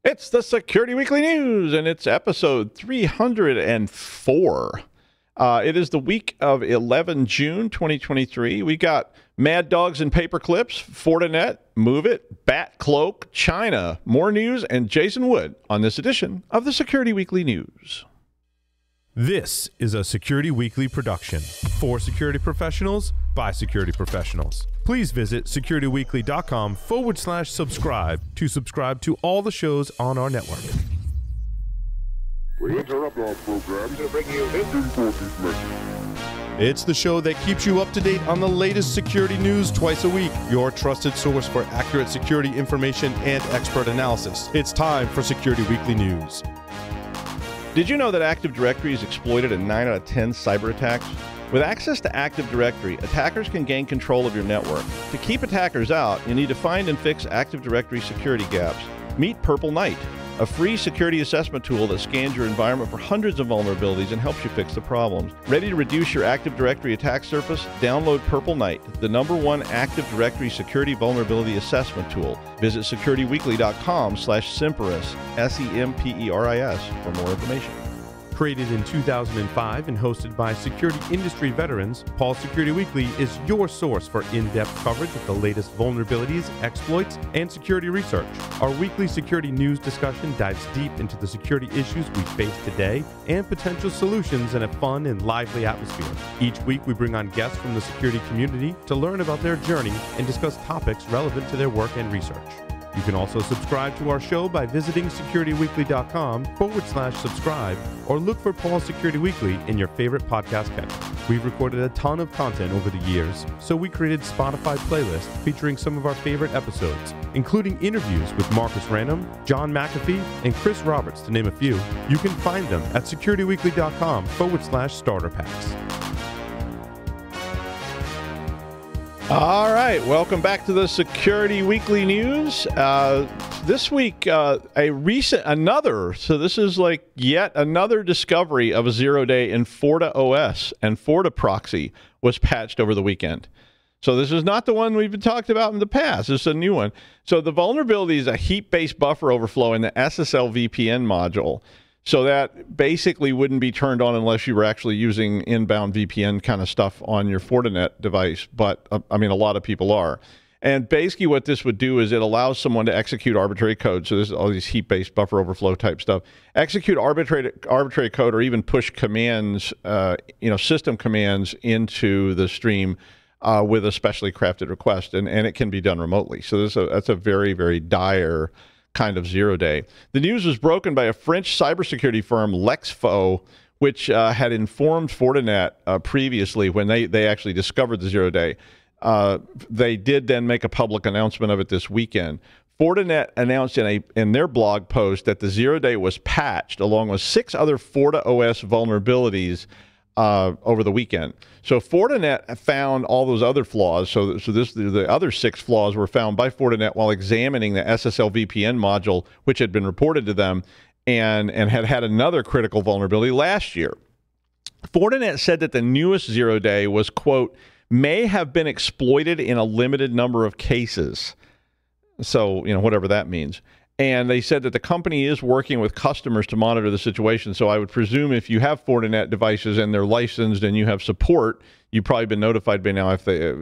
It's the Security Weekly News, and it's episode 304. It is the week of 11 June 2023. We got Mad Dogs and Paper Clips, Fortinet, MoveIt, BatCloak, China, more news, and Jason Wood on this edition of the Security Weekly News. This is a Security Weekly production for security professionals by security professionals. Please visit securityweekly.com/subscribe to subscribe to all the shows on our network. We interrupt our program to bring you this important message. It's the show that keeps you up to date on the latest security news twice a week. Your trusted source for accurate security information and expert analysis. It's time for Security Weekly News. Did you know that Active Directory is exploited in 9 out of 10 cyber attacks? With access to Active Directory, attackers can gain control of your network. To keep attackers out, you need to find and fix Active Directory security gaps. Meet Purple Knight, a free security assessment tool that scans your environment for hundreds of vulnerabilities and helps you fix the problems. Ready to reduce your Active Directory attack surface? Download Purple Knight, the #1 Active Directory security vulnerability assessment tool. Visit securityweekly.com/Semperis, SEMPERIS, for more information. Created in 2005 and hosted by security industry veterans, Paul's Security Weekly is your source for in-depth coverage of the latest vulnerabilities, exploits, and security research. Our weekly security news discussion dives deep into the security issues we face today and potential solutions in a fun and lively atmosphere. Each week, we bring on guests from the security community to learn about their journey and discuss topics relevant to their work and research. You can also subscribe to our show by visiting securityweekly.com/subscribe or look for Paul's Security Weekly in your favorite podcast catcher. We've recorded a ton of content over the years, so we created Spotify playlists featuring some of our favorite episodes, including interviews with Marcus Random, John McAfee, and Chris Roberts, to name a few. You can find them at securityweekly.com/starter packs. All right, welcome back to the Security Weekly News. This week, so this is like yet another discovery of a zero-day in FortiOS, and FortiProxy was patched over the weekend. So this is not the one we've been talked about in the past. This is a new one. So the vulnerability is a heap-based buffer overflow in the SSL VPN module. So that basically wouldn't be turned on unless you were actually using inbound VPN kind of stuff on your Fortinet device. But, I mean, a lot of people are. And basically what this would do is it allows someone to execute arbitrary code. So this is all these heap-based buffer overflow type stuff. Execute arbitrary code or even push commands, system commands into the stream with a specially crafted request. And it can be done remotely. So that's a very, very dire kind of zero-day. The news was broken by a French cybersecurity firm, Lexfo, which had informed Fortinet previously when they actually discovered the zero-day. They did then make a public announcement of it this weekend. Fortinet announced in their blog post that the zero-day was patched along with 6 other FortiOS vulnerabilities over the weekend. So Fortinet found all those other flaws. So the other 6 flaws were found by Fortinet while examining the SSL VPN module, which had been reported to them and had another critical vulnerability last year. Fortinet said that the newest zero-day was, quote, may have been exploited in a limited number of cases. So, whatever that means. And they said that the company is working with customers to monitor the situation. So I would presume if you have Fortinet devices and they're licensed and you have support, you've probably been notified by now if they,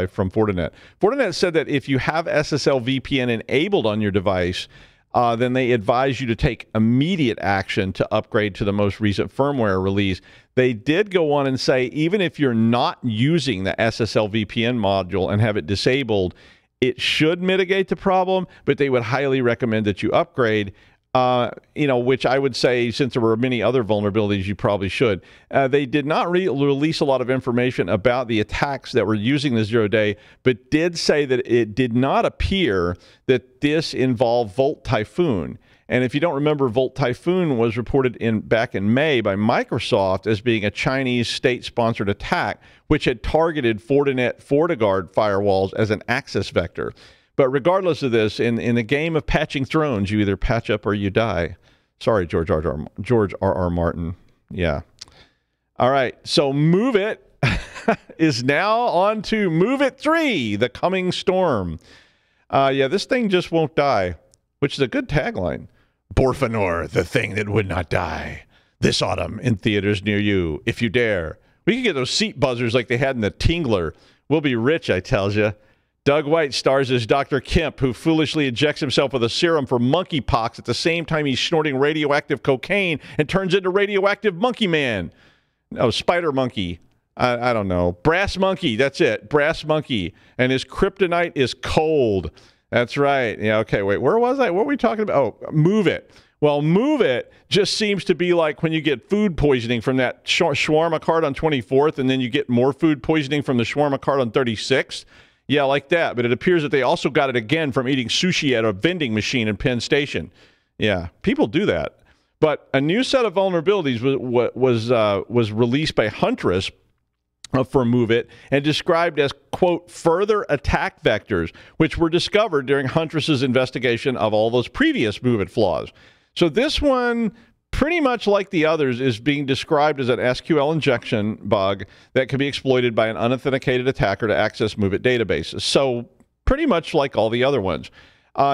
from Fortinet. Fortinet said that if you have SSL VPN enabled on your device, then they advise you to take immediate action to upgrade to the most recent firmware release. They did go on and say, even if you're not using the SSL VPN module and have it disabled, it should mitigate the problem, but they would highly recommend that you upgrade, which I would say, since there were many other vulnerabilities, you probably should. They did not release a lot of information about the attacks that were using the zero-day, but did say that it did not appear that this involved Volt Typhoon. And if you don't remember, Volt Typhoon was reported back in May by Microsoft as being a Chinese state-sponsored attack, which had targeted Fortinet FortiGuard firewalls as an access vector. But regardless of this, in the game of patching thrones, you either patch up or you die. Sorry, George R.R. Martin. Yeah. All right. So MoveIt is now on to MoveIt 3, the coming storm. This thing just won't die, which is a good tagline. Borfanor, the thing that would not die. This autumn in theaters near you, if you dare. We can get those seat buzzers like they had in the Tingler. We'll be rich, I tells you. Doug White stars as Dr. Kemp, who foolishly injects himself with a serum for monkeypox at the same time he's snorting radioactive cocaine and turns into radioactive monkey man. No, spider monkey. I don't know. Brass monkey, that's it. Brass monkey. And his kryptonite is cold. That's right. Yeah, okay, wait. Where was I? What were we talking about? Oh, MoveIt. Well, MoveIt just seems to be like when you get food poisoning from that shawarma cart on 24th, and then you get more food poisoning from the shawarma cart on 36th. Yeah, like that. But it appears that they also got it again from eating sushi at a vending machine in Penn Station. Yeah, people do that. But a new set of vulnerabilities was released by Huntress for MoveIt and described as, quote, further attack vectors, which were discovered during Huntress's investigation of all those previous MoveIt flaws. So this one, pretty much like the others, is being described as an SQL injection bug that can be exploited by an unauthenticated attacker to access MoveIt databases. So pretty much like all the other ones.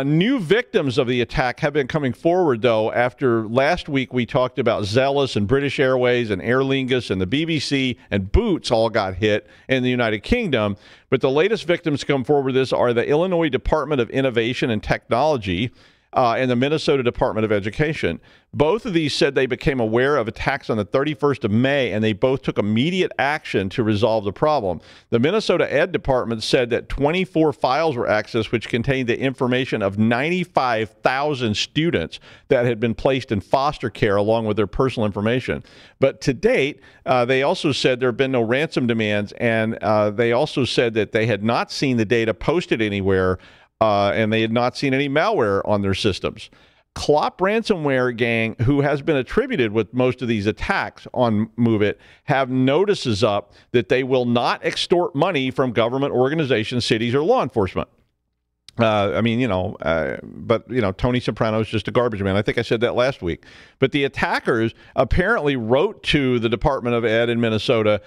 New victims of the attack have been coming forward, though, after last week we talked about Zealous and British Airways and Aer Lingus and the BBC and Boots all got hit in the United Kingdom. But the latest victims to come forward with this are the Illinois Department of Innovation and Technology and the Minnesota Department of Education. Both of these said they became aware of attacks on the 31st of May, and they both took immediate action to resolve the problem. The Minnesota Ed Department said that 24 files were accessed, which contained the information of 95,000 students that had been placed in foster care along with their personal information. But to date, they also said there have been no ransom demands, and they also said that they had not seen the data posted anywhere, and they had not seen any malware on their systems. Clop ransomware gang, who has been attributed with most of these attacks on MoveIt, have notices up that they will not extort money from government organizations, cities, or law enforcement. But Tony Soprano is just a garbage man. I think I said that last week. But the attackers apparently wrote to the Department of Ed in Minnesota,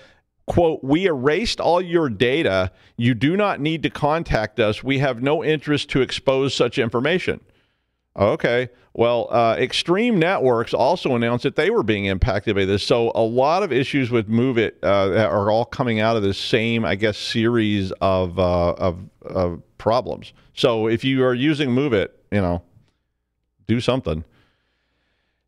quote, we erased all your data. You do not need to contact us. We have no interest to expose such information. Okay. Well, Extreme Networks also announced that they were being impacted by this. So a lot of issues with MoveIt are all coming out of this same, I guess, series of problems. So if you are using MoveIt, do something.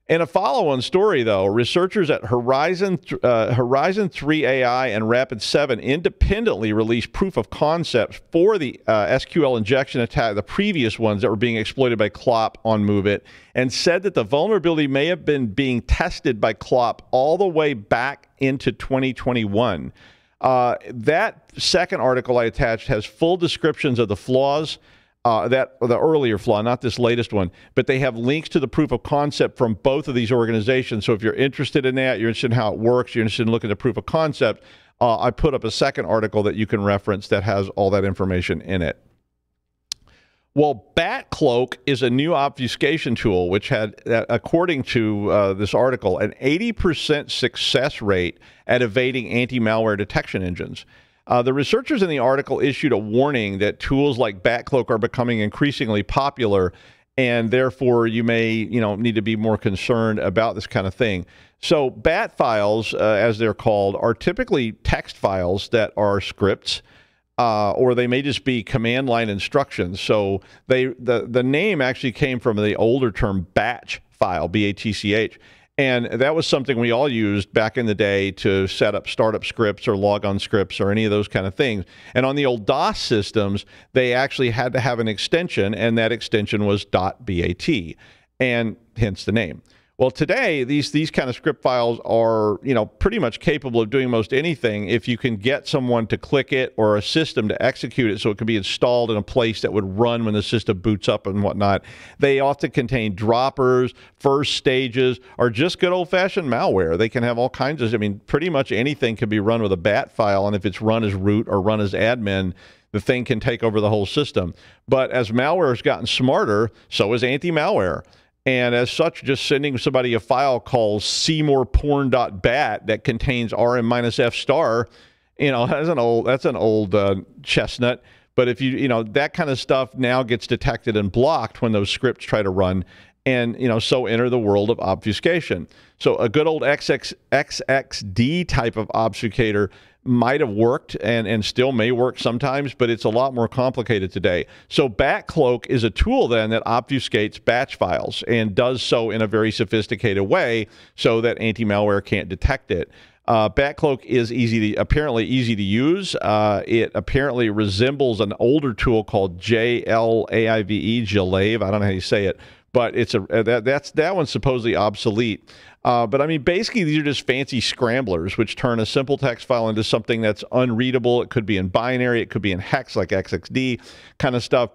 In a follow-on story, though, researchers at Horizon 3 AI and Rapid7 independently released proof of concepts for the SQL injection attack, the previous ones that were being exploited by Clop on MoveIt, and said that the vulnerability may have been being tested by Clop all the way back into 2021. That second article I attached has full descriptions of the flaws. The earlier flaw, not this latest one, but they have links to the proof of concept from both of these organizations. So if you're interested in that, you're interested in how it works, you're interested in looking at proof of concept, I put up a second article that you can reference that has all that information in it. Well, BatCloak is a new obfuscation tool which had, according to this article, an 80% success rate at evading anti-malware detection engines. The researchers in the article issued a warning that tools like BatCloak are becoming increasingly popular, and therefore you may, need to be more concerned about this kind of thing. So BAT files, as they're called, are typically text files that are scripts, or they may just be command line instructions. So the name actually came from the older term batch file, B-A-T-C-H. And that was something we all used back in the day to set up startup scripts or logon scripts or any of those kind of things. And on the old DOS systems, they actually had to have an extension, and that extension was .bat, and hence the name. Well, today, these kind of script files are, pretty much capable of doing most anything if you can get someone to click it or a system to execute it so it can be installed in a place that would run when the system boots up and whatnot. They often contain droppers, first stages, or just good old-fashioned malware. They can have all kinds of, pretty much anything can be run with a BAT file, and if it's run as root or run as admin, the thing can take over the whole system. But as malware has gotten smarter, so is anti-malware. And as such, just sending somebody a file called seemorporn.bat that contains rm-f star, that's an old chestnut. But if that kind of stuff now gets detected and blocked when those scripts try to run. and so enter the world of obfuscation. So a good old XXD type of obfuscator might have worked and still may work sometimes, but it's a lot more complicated today. So BatCloak is a tool then that obfuscates batch files and does so in a very sophisticated way so that anti-malware can't detect it. BatCloak is apparently easy to use. It apparently resembles an older tool called Jalave. I don't know how you say it, but that one's supposedly obsolete. But I mean, basically, these are just fancy scramblers, which turn a simple text file into something that's unreadable. It could be in binary, it could be in hex, like XXD kind of stuff.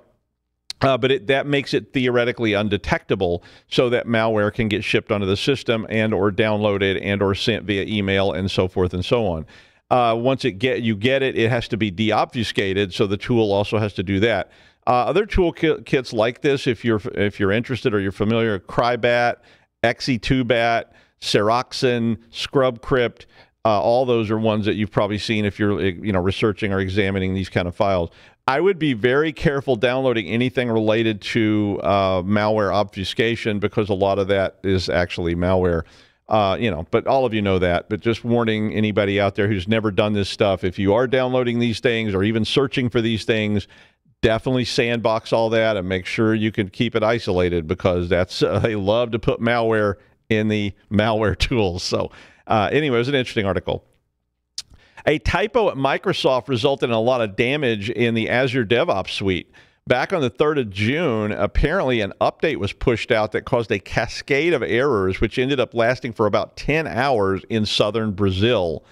But that makes it theoretically undetectable, so that malware can get shipped onto the system and or downloaded and or sent via email and so forth and so on. Once you get it, it has to be deobfuscated, so the tool also has to do that. Other toolkits like this, if you're interested or you're familiar, CryBat, XE2Bat, Seroxen, ScrubCrypt, all those are ones that you've probably seen if you're researching or examining these kind of files. I would be very careful downloading anything related to malware obfuscation, because a lot of that is actually malware. But all of you know that. But just warning anybody out there who's never done this stuff, if you are downloading these things or even searching for these things, definitely sandbox all that and make sure you can keep it isolated, because they love to put malware in the malware tools. So anyway, it was an interesting article. A typo at Microsoft resulted in a lot of damage in the Azure DevOps suite. Back on the 3rd of June, apparently an update was pushed out that caused a cascade of errors, which ended up lasting for about 10 hours in southern Brazil.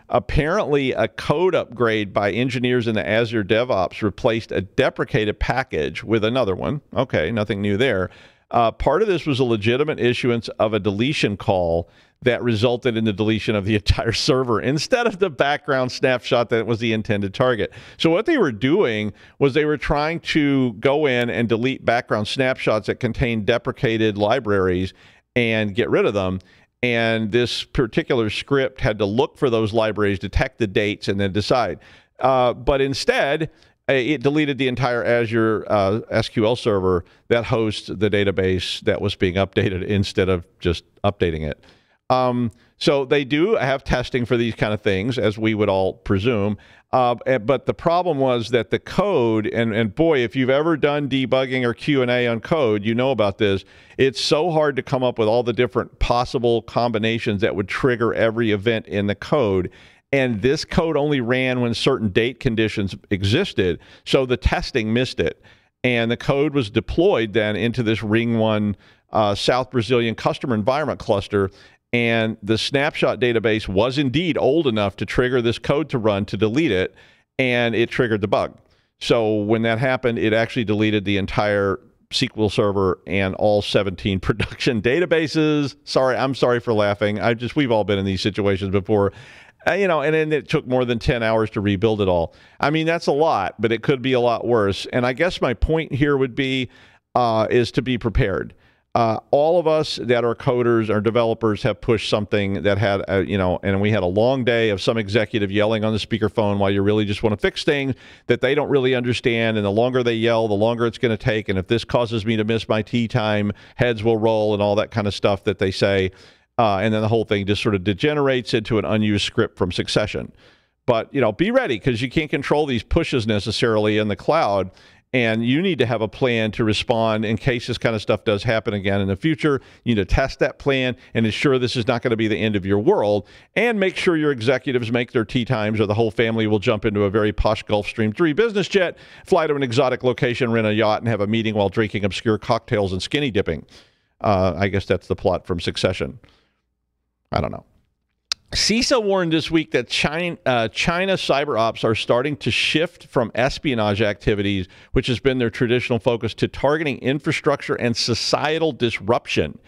Apparently, a code upgrade by engineers in the Azure DevOps replaced a deprecated package with another one. Okay, nothing new there. Part of this was a legitimate issuance of a deletion call that resulted in the deletion of the entire server instead of the background snapshot that was the intended target. So what they were doing was they were trying to go in and delete background snapshots that contained deprecated libraries and get rid of them. And this particular script had to look for those libraries, detect the dates, and then decide. But instead, it deleted the entire Azure SQL server that hosts the database that was being updated instead of just updating it. So they do have testing for these kind of things, as we would all presume. But the problem was that the code, and boy, if you've ever done debugging or Q&A on code, you know about this. It's so hard to come up with all the different possible combinations that would trigger every event in the code. And this code only ran when certain date conditions existed. So the testing missed it. And the code was deployed then into this Ring 1 South Brazilian customer environment cluster. And the snapshot database was indeed old enough to trigger this code to run to delete it, and it triggered the bug. So when that happened, it actually deleted the entire SQL Server and all 17 production databases. I'm sorry for laughing. We've all been in these situations before. And then it took more than 10 hours to rebuild it all. I mean, that's a lot, but it could be a lot worse. And I guess my point here would be is to be prepared. All of us that are coders or developers have pushed something that had, and we had a long day of some executive yelling on the speakerphone while you really just want to fix things that they don't really understand. And the longer they yell, the longer it's going to take. And if this causes me to miss my tea time, heads will roll and all that kind of stuff that they say. And then the whole thing just sort of degenerates into an unused script from Succession. But, be ready, because you can't control these pushes necessarily in the cloud. And you need to have a plan to respond in case this kind of stuff does happen again in the future. You need to test that plan and ensure this is not going to be the end of your world. And make sure your executives make their tea times, or the whole family will jump into a very posh Gulfstream 3 business jet, fly to an exotic location, rent a yacht, and have a meeting while drinking obscure cocktails and skinny dipping. I guess that's the plot from Succession. I don't know. CISA warned this week that China cyber ops are starting to shift from espionage activities, which has been their traditional focus, to targeting infrastructure and societal disruption.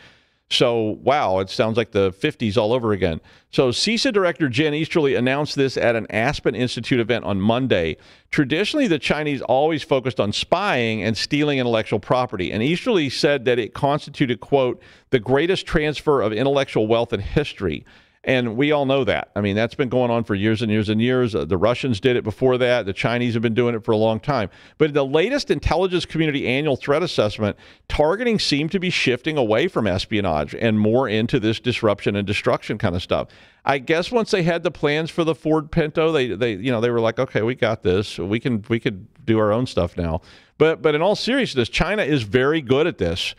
So, wow, it sounds like the 50s all over again. So CISA Director Jen Easterly announced this at an Aspen Institute event on Monday. Traditionally, the Chinese always focused on spying and stealing intellectual property. And Easterly said that it constituted, quote, the greatest transfer of intellectual wealth in history. And we all know that. I mean, that's been going on for years and years and years. The Russians did it before that. The Chinese have been doing it for a long time. But in the latest intelligence community annual threat assessment, targeting seemed to be shifting away from espionage and more into this disruption and destruction kind of stuff. I guess once they had the plans for the Ford Pinto, they were like, okay, we got this. We could do our own stuff now. But in all seriousness, China is very good at this.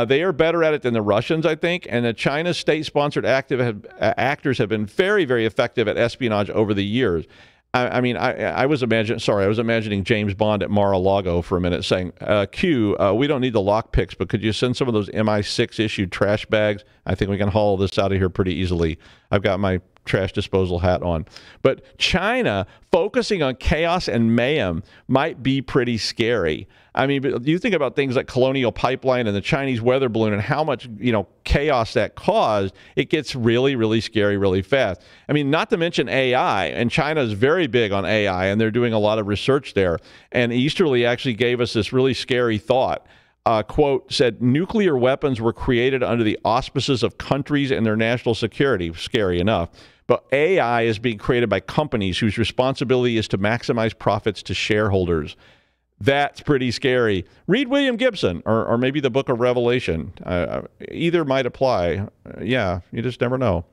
They are better at it than the Russians, I think, and the China state-sponsored actors have been very, very effective at espionage over the years. I was imagining James Bond at Mar-a-Lago for a minute saying, Q, we don't need the lockpicks, but could you send some of those MI6 issued trash bags? I think we can haul this out of here pretty easily. I've got my trash disposal hat on. But China focusing on chaos and mayhem might be pretty scary. I mean, but you think about things like Colonial Pipeline and the Chinese weather balloon and how much, chaos that caused, it gets really, really scary really fast. I mean, not to mention AI, and China is very big on AI, and they're doing a lot of research there. And Easterly actually gave us this really scary thought. Quote, said, nuclear weapons were created under the auspices of countries and their national security. Scary enough. But AI is being created by companies whose responsibility is to maximize profits to shareholders. That's pretty scary. Read William Gibson or maybe the Book of Revelation. Either might apply. Yeah, you just never know.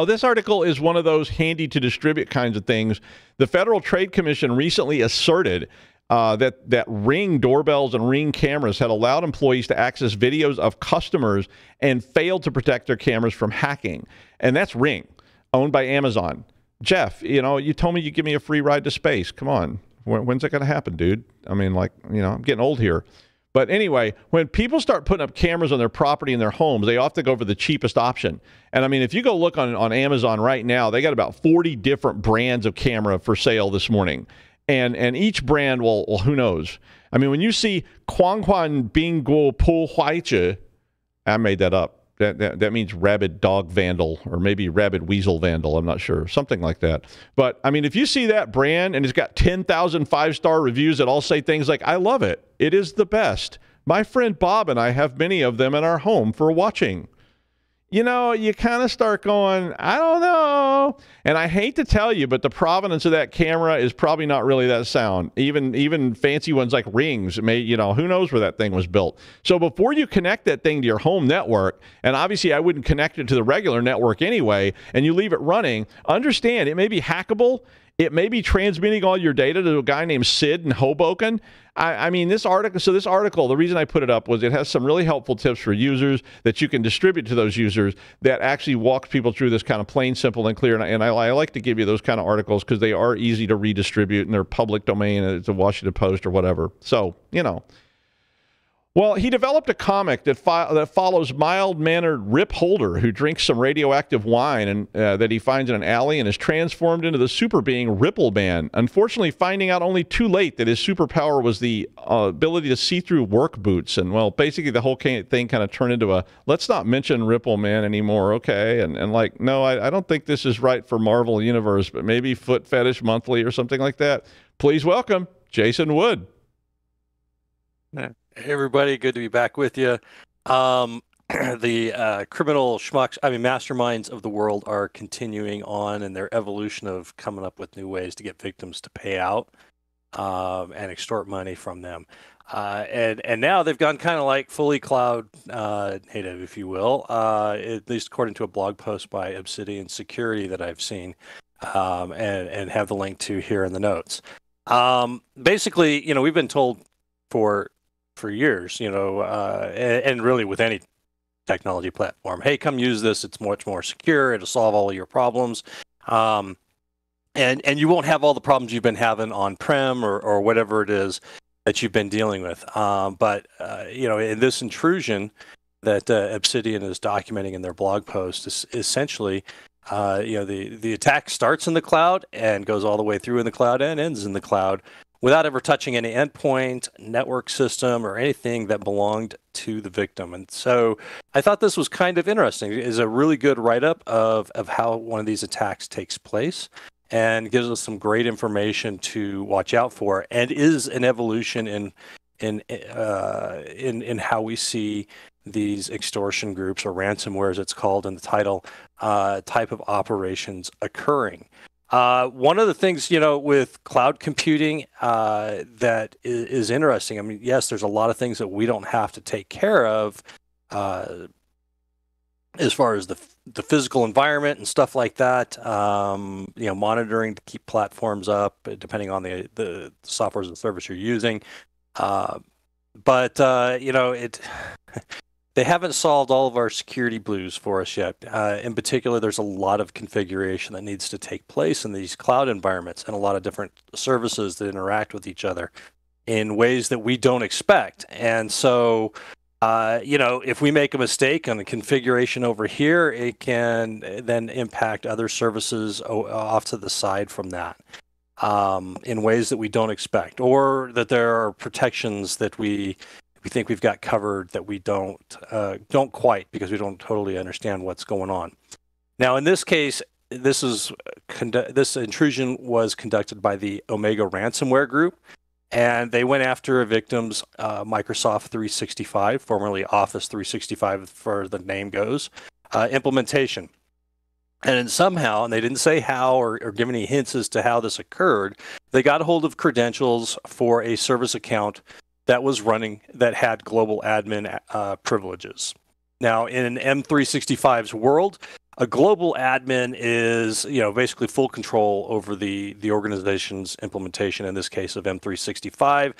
This article is one of those handy to distribute kinds of things. The Federal Trade Commission recently asserted that Ring doorbells and Ring cameras had allowed employees to access videos of customers and failed to protect their cameras from hacking. And that's Ring, owned by Amazon. Jeff, you told me you'd give me a free ride to space. Come on. When's that going to happen, dude? I mean, I'm getting old here. But anyway, when people start putting up cameras on their property and their homes, they often go for the cheapest option. And I mean, if you go look on Amazon right now, they got about 40 different brands of camera for sale this morning. And each brand will, who knows? I mean, when you see Quang Quan Bing Guo Po Huai, I made that up. That means rabid dog vandal, or maybe rabid weasel vandal. I'm not sure. Something like that. But, I mean, if you see that brand and it's got 10,000 five-star reviews that all say things like, I love it. It is the best. My friend Bob and I have many of them in our home for watching. You kind of start going, I don't know. And I hate to tell you, but the provenance of that camera is probably not really that sound. Even fancy ones like Rings, who knows where that thing was built. So before you connect that thing to your home network, and obviously I wouldn't connect it to the regular network anyway, and you leave it running, understand it may be hackable. It may be transmitting all your data to a guy named Sid in Hoboken. I mean, this article, the reason I put it up was it has some really helpful tips for users that you can distribute to those users that actually walks people through this kind of plain, simple, and clear. And I like to give you those kind of articles because they are easy to redistribute and they're public domain. It's a Washington Post or whatever. So, Well, he developed a comic that follows mild-mannered Rip Holder, who drinks some radioactive wine and that he finds in an alley and is transformed into the super being Ripple Man. Unfortunately, finding out only too late that his superpower was the ability to see through work boots. And, well, basically the whole thing kind of turned into a, let's not mention Ripple Man anymore, okay? And no, I don't think this is right for Marvel Universe, but maybe Foot Fetish Monthly or something like that. Please welcome Jason Wood. Hey everybody, good to be back with you. The criminal schmucks, masterminds of the world are continuing on in their evolution of coming up with new ways to get victims to pay out and extort money from them. And now they've gone kind of like fully cloud native, if you will, at least according to a blog post by Obsidian Security that I've seen and have the link to here in the notes. Basically, we've been told for years, and really with any technology platform, hey, come use this. It's much more secure. It'll solve all of your problems. And you won't have all the problems you've been having on-prem or whatever it is that you've been dealing with. But in this intrusion that Obsidian is documenting in their blog post, is essentially, the attack starts in the cloud and goes all the way through in the cloud and ends in the cloud, without ever touching any endpoint, network system, or anything that belonged to the victim. And so I thought this was kind of interesting. It is a really good write-up of how one of these attacks takes place and gives us some great information to watch out for, and is an evolution in how we see these extortion groups, or ransomware as it's called in the title, type of operations occurring. One of the things, with cloud computing that is interesting, I mean, yes, there's a lot of things that we don't have to take care of as far as the physical environment and stuff like that, monitoring to keep platforms up, depending on the software as a service you're using. But they haven't solved all of our security blues for us yet. In particular, there's a lot of configuration that needs to take place in these cloud environments and a lot of different services that interact with each other in ways that we don't expect. And so, if we make a mistake on the configuration over here, it can then impact other services off to the side from that. In ways that we don't expect, or that there are protections that we think we've got covered that we don't quite, because we don't totally understand what's going on. Now, in this case, this intrusion was conducted by the Omega ransomware group, and they went after a victim's Microsoft 365, formerly Office 365, for the name goes, implementation. And then somehow, and they didn't say how or give any hints as to how this occurred, they got a hold of credentials for a service account that was running, that had global admin privileges. Now, in M365's world, a global admin is, basically full control over the organization's implementation, in this case of M365.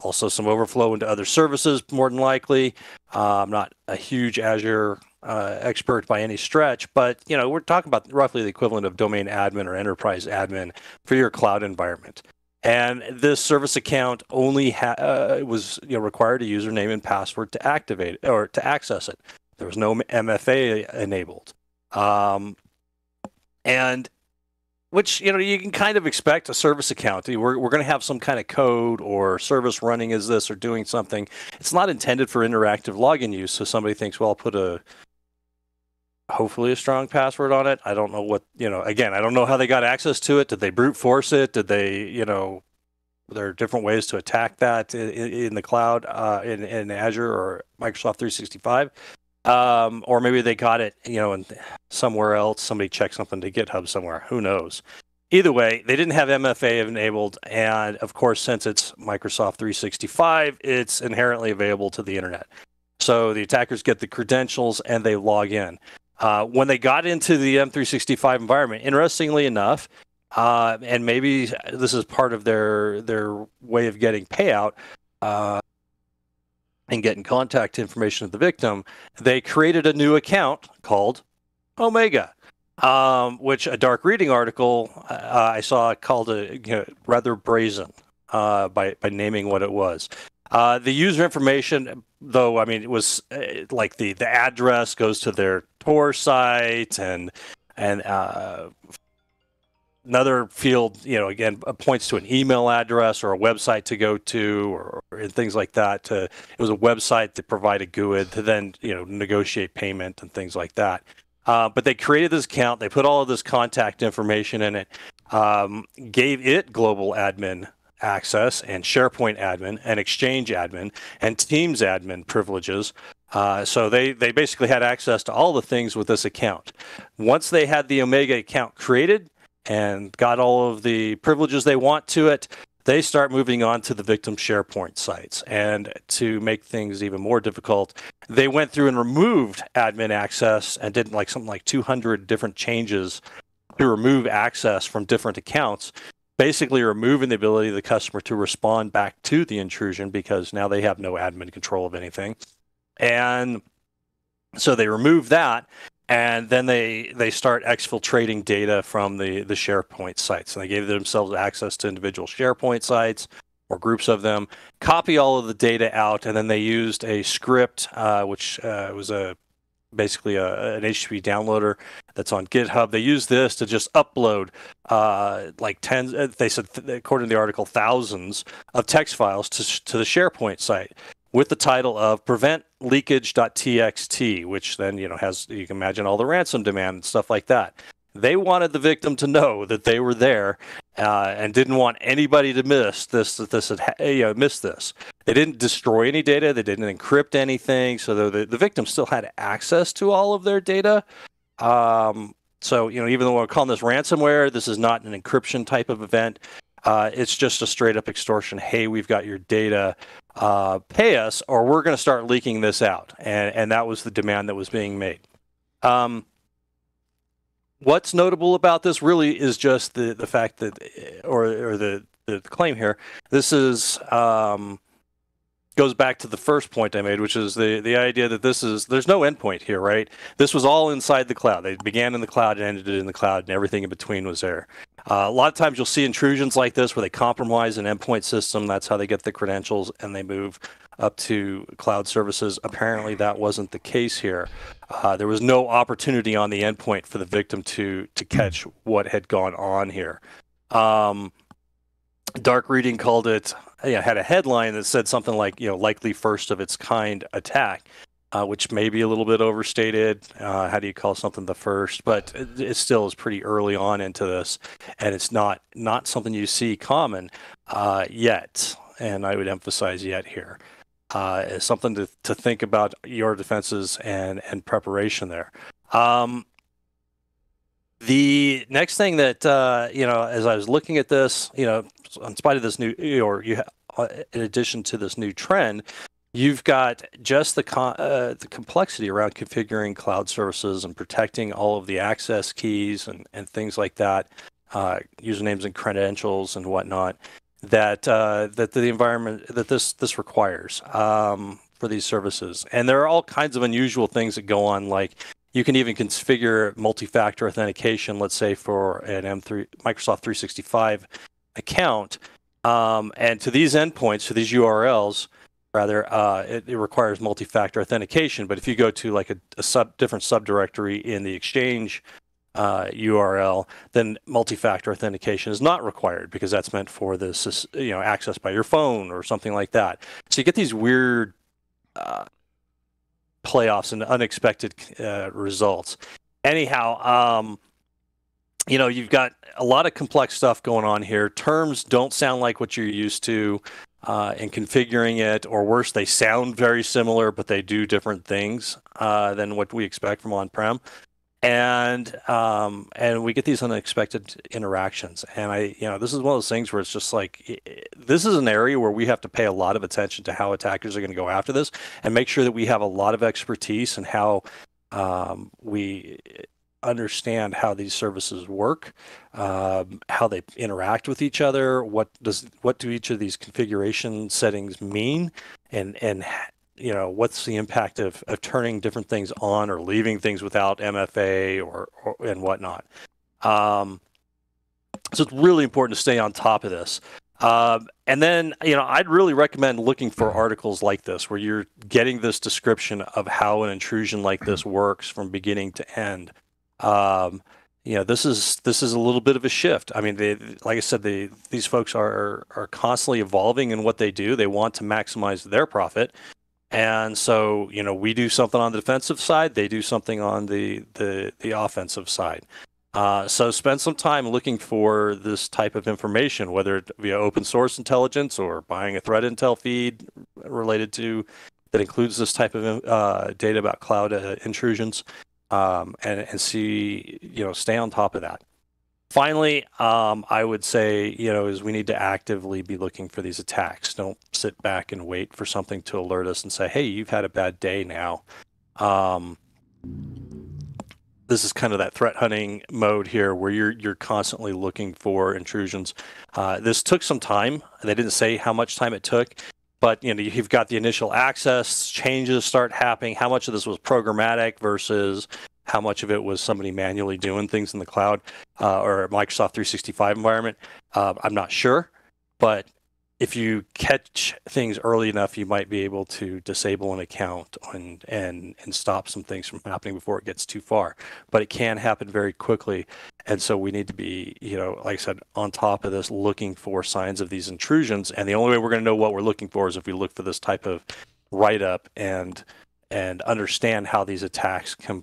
Also some overflow into other services, more than likely. I'm not a huge Azure expert by any stretch, but we're talking about roughly the equivalent of domain admin or enterprise admin for your cloud environment. And this service account only was required a username and password to activate it, or to access it. There was no MFA enabled, and which you can kind of expect a service account. We're going to have some kind of code or service running as this or doing something. It's not intended for interactive login use, so somebody thinks, well, I'll put hopefully a strong password on it. I don't know what, again, I don't know how they got access to it. Did they brute force it? Did they, there are different ways to attack that in the cloud, in Azure or Microsoft 365. Or maybe they got it, in somewhere else. Somebody checked something to GitHub somewhere. Who knows? Either way, they didn't have MFA enabled. And of course, since it's Microsoft 365, it's inherently available to the internet. So the attackers get the credentials and they log in. When they got into the M365 environment, interestingly enough, and maybe this is part of their way of getting payout and getting contact information of the victim, they created a new account called Omega, which a dark reading article I saw called rather brazen by naming what it was. The user information, though, I mean, it was like the address goes to their Tor site, and another field, again, points to an email address or a website to go to, or things like that. It was a website that provided GUID to then, negotiate payment and things like that. But they created this account. They put all of this contact information in it, gave it global admin access and SharePoint admin and Exchange admin and Teams admin privileges. So they basically had access to all the things with this account. Once they had the Omega account created and got all of the privileges they want to it, they start moving on to the victim SharePoint sites. And to make things even more difficult, they went through and removed admin access and did something like 200 different changes to remove access from different accounts, basically removing the ability of the customer to respond back to the intrusion, because now they have no admin control of anything. And so they remove that, and then they start exfiltrating data from the SharePoint sites. And they gave themselves access to individual SharePoint sites or groups of them, copy all of the data out, and then they used a script, which was basically an HTTP downloader that's on GitHub. They used this to just upload tens, they said, according to the article, thousands of text files to the SharePoint site with the title of preventleakage.txt, which then has, you can imagine, all the ransom demand and stuff like that. They wanted the victim to know that they were there, and didn't want anybody to miss this. That this had missed this. They didn't destroy any data. They didn't encrypt anything. So the victim still had access to all of their data. So even though we're calling this ransomware, this is not an encryption type of event. It's just a straight up extortion. Hey, we've got your data. Pay us, or we're going to start leaking this out. And that was the demand that was being made. What's notable about this really is just the fact that, or the claim here. This is goes back to the first point I made, which is the idea that there's no endpoint here, right? This was all inside the cloud. They began in the cloud and ended in the cloud, and everything in between was there. A lot of times you'll see intrusions like this where they compromise an endpoint system. That's how they get the credentials, and they move up to cloud services. Apparently that wasn't the case here. There was no opportunity on the endpoint for the victim to catch what had gone on here. Dark Reading called it, had a headline that said something like, likely first of its kind attack, which may be a little bit overstated. How do you call something the first? But it still is pretty early on into this, and it's not something you see common yet. And I would emphasize yet here. Is something to think about your defenses and preparation there. The next thing that, as I was looking at this, in spite of this new, in addition to this new trend, you've got just the complexity around configuring cloud services and protecting all of the access keys and things like that, usernames and credentials and whatnot, that the environment that this requires for these services. And there are all kinds of unusual things that go on, like you can even configure multi-factor authentication, let's say for an Microsoft 365 account, and to these endpoints, to these URLs, rather, it requires multi-factor authentication. But if you go to like a different subdirectory in the Exchange URL, then multi-factor authentication is not required because that's meant for this, access by your phone or something like that. So you get these weird playoffs and unexpected results. Anyhow, you've got a lot of complex stuff going on here. Terms don't sound like what you're used to in configuring it, or worse, they sound very similar, but they do different things than what we expect from on-prem. And we get these unexpected interactions. And this is one of those things where it's just like, this is an area where we have to pay a lot of attention to how attackers are going to go after this, and make sure that we have a lot of expertise in how we understand how these services work, how they interact with each other, what do each of these configuration settings mean, and what's the impact of turning different things on or leaving things without MFA or and whatnot. So it's really important to stay on top of this. And then, I'd really recommend looking for articles like this, where you're getting this description of how an intrusion like this works from beginning to end. This is a little bit of a shift. I mean, like I said, these folks are constantly evolving in what they do. They want to maximize their profit. And so, we do something on the defensive side, they do something on the offensive side. So spend some time looking for this type of information, whether it via open source intelligence or buying a threat intel feed related to that includes this type of data about cloud intrusions, and see, stay on top of that. Finally, I would say, is we need to actively be looking for these attacks. Don't sit back and wait for something to alert us and say, hey, you've had a bad day now. This is kind of that threat hunting mode here where you're constantly looking for intrusions. This took some time. They didn't say how much time it took, but you've got the initial access, changes start happening. How much of this was programmatic versus how much of it was somebody manually doing things in the cloud or a Microsoft 365 environment? I'm not sure, but if you catch things early enough, you might be able to disable an account and stop some things from happening before it gets too far. But it can happen very quickly, and so we need to be, like I said, on top of this, looking for signs of these intrusions. And the only way we're going to know what we're looking for is if we look for this type of write-up and understand how these attacks can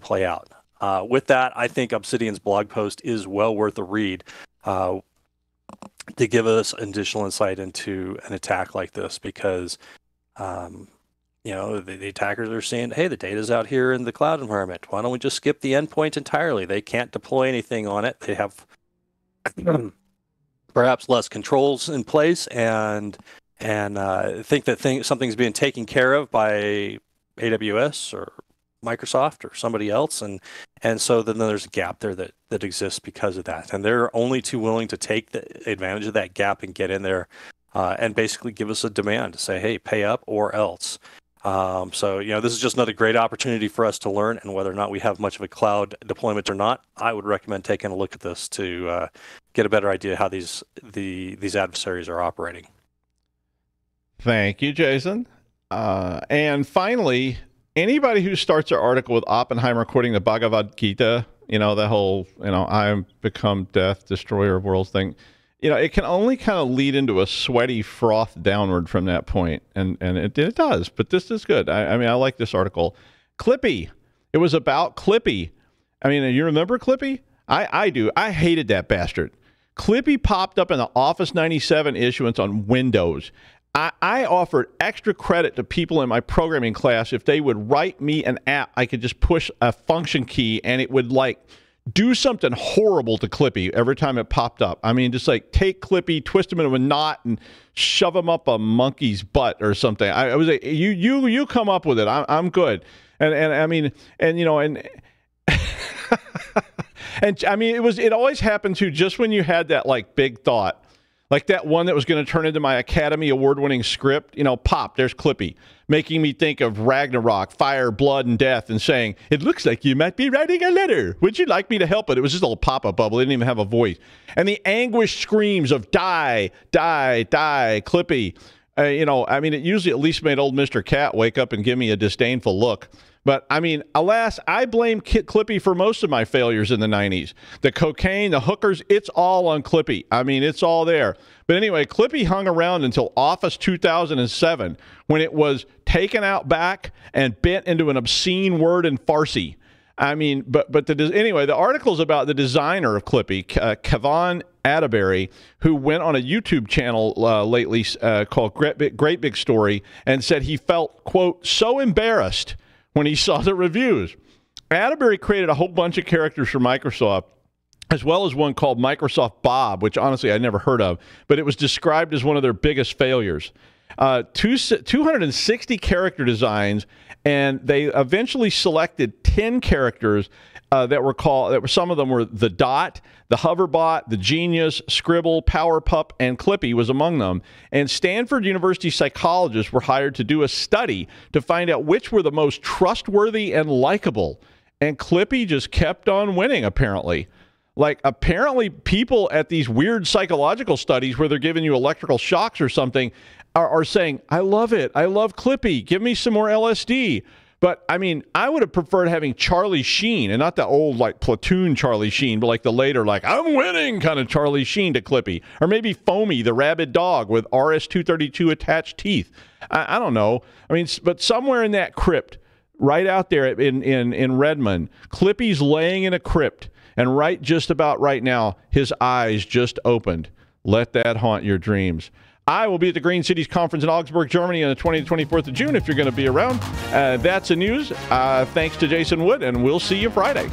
play out. With that, I think Obsidian's blog post is well worth a read to give us additional insight into an attack like this, because the attackers are saying, hey, the data's out here in the cloud environment. Why don't we just skip the endpoint entirely? They can't deploy anything on it. They have perhaps less controls in place, and think that something's being taken care of by AWS or Microsoft or somebody else, and so then there's a gap there that exists because of that, and they're only too willing to take the advantage of that gap and get in there and basically give us a demand to say, hey, pay up or else. So this is just another great opportunity for us to learn, and whether or not we have much of a cloud deployment or not, I would recommend taking a look at this to get a better idea how these adversaries are operating. Thank you, Jason. And finally, anybody who starts their article with Oppenheimer quoting the Bhagavad Gita, the whole, I am become death, destroyer of worlds thing, it can only kind of lead into a sweaty froth downward from that point. And it does, but this is good. I like this article. Clippy. It was about Clippy. You remember Clippy? I do. I hated that bastard. Clippy popped up in the Office 97 issuance on Windows. I offered extra credit to people in my programming class if they would write me an app. I could just push a function key and it would do something horrible to Clippy every time it popped up. Just take Clippy, twist him into a knot, and shove him up a monkey's butt or something. I was like, you come up with it. I'm good. And it always happened to just when you had that big thought. Like that one that was going to turn into my Academy Award-winning script, pop, there's Clippy, making me think of Ragnarok, fire, blood, and death, and saying, it looks like you might be writing a letter. Would you like me to help it? It was just a little pop-up bubble. It didn't even have a voice. And the anguished screams of die, die, die, Clippy. It usually at least made old Mr. Cat wake up and give me a disdainful look. But, alas, I blame Clippy for most of my failures in the 90s. The cocaine, the hookers, it's all on Clippy. It's all there. But anyway, Clippy hung around until Office 2007, when it was taken out back and bent into an obscene word in Farsi. Anyway, the article's about the designer of Clippy, Kevon Atterbury, who went on a YouTube channel lately called Great Big Story, and said he felt, quote, so embarrassed when he saw the reviews. Atterbury created a whole bunch of characters for Microsoft, as well as one called Microsoft Bob, which honestly I'd never heard of, but it was described as one of their biggest failures. 260 character designs, and they eventually selected 10 characters some of them were the Dot, the Hoverbot, the Genius, Scribble, PowerPup, and Clippy was among them. And Stanford University psychologists were hired to do a study to find out which were the most trustworthy and likable. And Clippy just kept on winning, apparently. Apparently people at these weird psychological studies where they're giving you electrical shocks or something are saying, I love it. I love Clippy. Give me some more LSD. But, I would have preferred having Charlie Sheen, and not the old, Platoon Charlie Sheen, but the later, I'm winning kind of Charlie Sheen to Clippy. Or maybe Foamy, the rabid dog with RS-232 attached teeth. I don't know. But somewhere in that crypt, right out there in Redmond, Clippy's laying in a crypt, and just about right now, his eyes just opened. Let that haunt your dreams. I will be at the Green Cities Conference in Augsburg, Germany on the 20th to 24th of June if you're going to be around. That's the news. Thanks to Jason Wood, and we'll see you Friday.